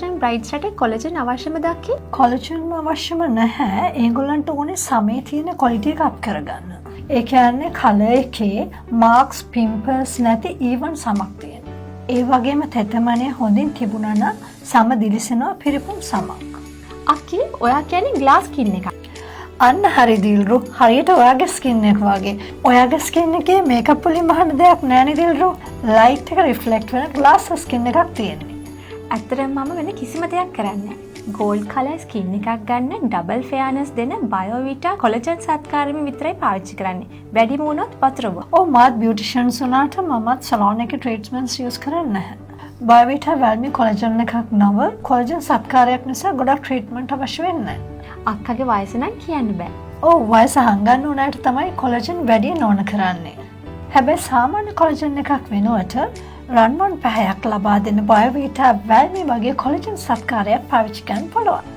දැන් බ්‍රයිඩ්ස්ලට collagen අවශ්‍යම දකි? Collagen අවශ්‍යම නැහැ. ඒගොල්ලන්ට ඕනේ සමේ තියෙන ක්වොලිටි එක අප් කරගන්න. ඒ කියන්නේ කලර් එකේ මාක්ස් පිම්පල්ස් නැති ඊවන් සමක් තියෙන. ඒ වගේම තෙතමනේ හොඳින් තිබුණා නම් සම දිලිසෙනවා පිරිපුන් සමක්. අක්කි ඔයා කියන්නේ ග්ලාස් ස්කින් එකක්. අන්න හරි දිල්රු. හරියට ඔයාගේ ස්කින් එක වගේ. ඔයාගේ ස්කින් එකේ මේකප් වලින් මහන දෙයක් නෑනේ දිල්රු. ලයිට් එක රිෆ්ලෙක්ට් වෙන ග්ලාස් ස්කින් එකක් තියෙන්නේ. ඇත්තටම මම වෙන කිසිම දෙයක් කරන්නේ නෑ. ගෝල්ඩ් කලර් ස්කින් එකක් ගන්න ඩබල් ෆෙයානස් දෙන බයෝවිටා කොලජන් සත්කාරෙම විතරයි පාවිච්චි කරන්නේ. වැඩිම වුණොත් වතුර බො. ඔව් මාත් බියුටිෂියන්ස් වුණාට මමත් සලෝන් එකේ ට්‍රීට්මන්ට්ස් යූස් කරන්නේ නැහැ. බයෝවිටා වැල්මි කොලජන් එකක් නව කොලජන් සත්කාරයක් නිසා ගොඩක් ට්‍රීට්මන්ට් අවශ්‍ය වෙන්නේ නැහැ. අක්කගේ වයස නම් කියන්න බෑ. ඔව් වයස හංගන්න උනාට තමයි කොලජන් වැඩි නොන කරන්නේ. හැබැයි සාමාන්‍ය කොලජන් එකක් වෙනුවට රන්වන් පැහැයක් ලබා දෙන බයෝවිටා වැල්මි වගේ කොලජන් සත්කාරයක් පාවිච්චි කරන්න පුළුවන්.